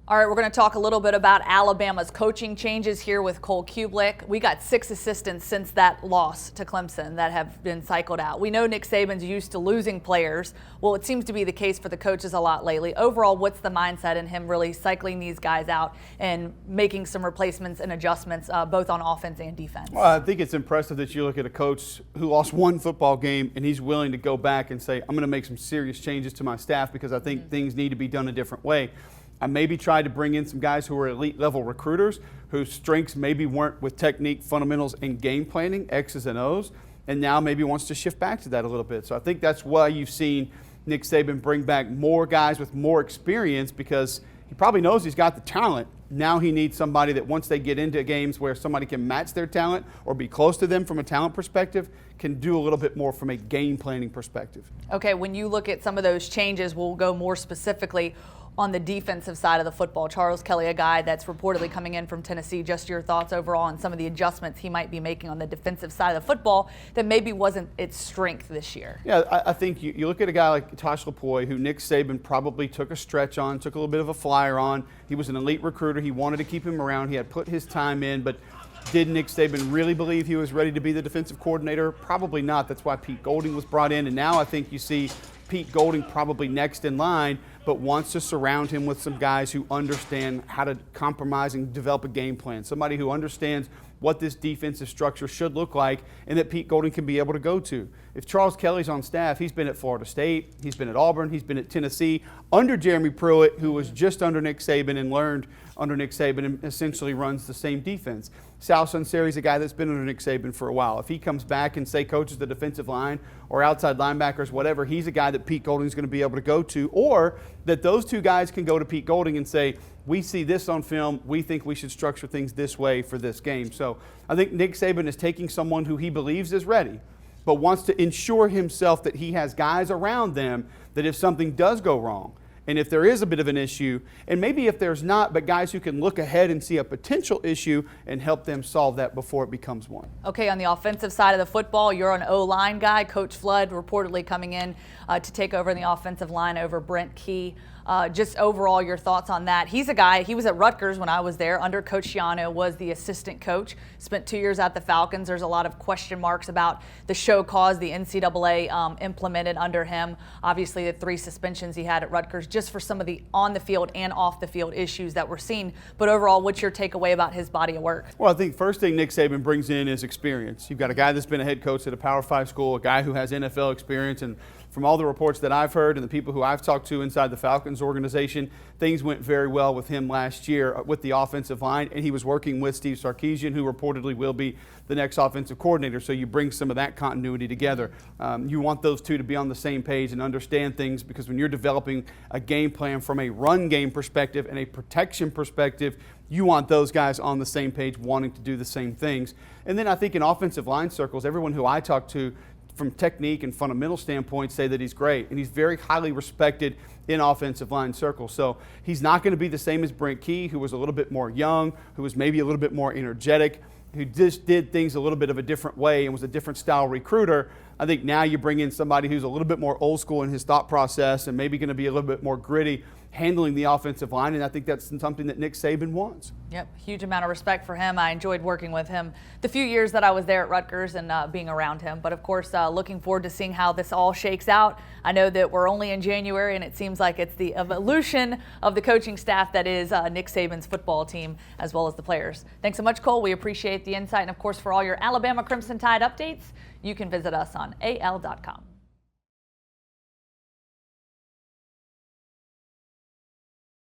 All right, we're going to talk a little bit about Alabama's coaching changes here with Cubelic. We got 6 assistants since that loss to Clemson that have been cycled out. We know Nick Saban's used to losing players. Well, it seems to be the case for the coaches a lot lately. Overall, what's the mindset in him really cycling these guys out and making some replacements and adjustments both on offense and defense? Well, I think it's impressive that you look at a coach who lost one football game and he's willing to go back and say, I'm going to make some serious changes to my staff because I think things need to be done a different way. I maybe tried to bring in some guys who were elite level recruiters whose strengths maybe weren't with technique, fundamentals, and game planning, X's and O's, and now maybe wants to shift back to that a little bit. So I think that's why you've seen Nick Saban bring back more guys with more experience because he probably knows he's got the talent. Now he needs somebody that once they get into games where somebody can match their talent or be close to them from a talent perspective, can do a little bit more from a game planning perspective. Okay, when you look at some of those changes, we'll go more specifically on the defensive side of the football. Charles Kelly, a guy that's reportedly coming in from Tennessee, just your thoughts overall on some of the adjustments he might be making on the defensive side of the football that maybe wasn't its strength this year. Yeah, I think you look at a guy like Tosh Lapoy, who Nick Saban probably took a stretch on, took a little bit of a flyer on. He was an elite recruiter. He wanted to keep him around. He had put his time in, but did Nick Saban really believe he was ready to be the defensive coordinator? Probably not. That's why Pete Golding was brought in, and now I think you see Pete Golding probably next in line, but wants to surround him with some guys who understand how to compromise and develop a game plan. Somebody who understands what this defensive structure should look like and that Pete Golding can be able to go to. If Charles Kelly's on staff, he's been at Florida State, he's been at Auburn, he's been at Tennessee, under Jeremy Pruitt, who was just under Nick Saban and learned under Nick Saban and essentially runs the same defense. Sal Sunseri's a guy that's been under Nick Saban for a while. If he comes back and, say, coaches the defensive line or outside linebackers, whatever, he's a guy that Pete Golding's going to be able to go to, or that those two guys can go to Pete Golding and say, we see this on film, we think we should structure things this way for this game. So I think Nick Saban is taking someone who he believes is ready, but wants to ensure himself that he has guys around them that if something does go wrong, and if there is a bit of an issue, and maybe if there's not, but guys who can look ahead and see a potential issue and help them solve that before it becomes one. Okay, on the offensive side of the football, you're an O-line guy. Coach Flood reportedly coming in to take over in the offensive line over Brent Key. Just overall, your thoughts on that. He's a guy, he was at Rutgers when I was there under Coach Schiano, was the assistant coach, spent 2 years at the Falcons. There's a lot of question marks about the show cause the NCAA implemented under him. Obviously, the 3 suspensions he had at Rutgers just for some of the on-the-field and off-the-field issues that we're seeing. But overall, what's your takeaway about his body of work? Well, I think first thing Nick Saban brings in is experience. You've got a guy that's been a head coach at a Power 5 school, a guy who has NFL experience, and from all the reports that I've heard and the people who I've talked to inside the Falcons organization, things went very well with him last year with the offensive line, and he was working with Steve Sarkisian, who reportedly will be the next offensive coordinator, so you bring some of that continuity together. You want those two to be on the same page and understand things, because when you're developing a game plan from a run game perspective and a protection perspective, you want those guys on the same page wanting to do the same things. And then I think in offensive line circles, everyone who I talk to from technique and fundamental standpoint say that he's great, and he's very highly respected in offensive line circles. So he's not going to be the same as Brent Key, who was a little bit more young, who was maybe a little bit more energetic, who just did things a little bit of a different way and was a different style recruiter. I think now you bring in somebody who's a little bit more old school in his thought process and maybe going to be a little bit more gritty handling the offensive line, and I think that's something that Nick Saban wants. Yep, huge amount of respect for him. I enjoyed working with him the few years that I was there at Rutgers and being around him. But of course, looking forward to seeing how this all shakes out. I know that we're only in January, and it seems like it's the evolution of the coaching staff that is Nick Saban's football team, as well as the players. Thanks so much, Cole. We appreciate the insight. And of course, for all your Alabama Crimson Tide updates, you can visit us on AL.com.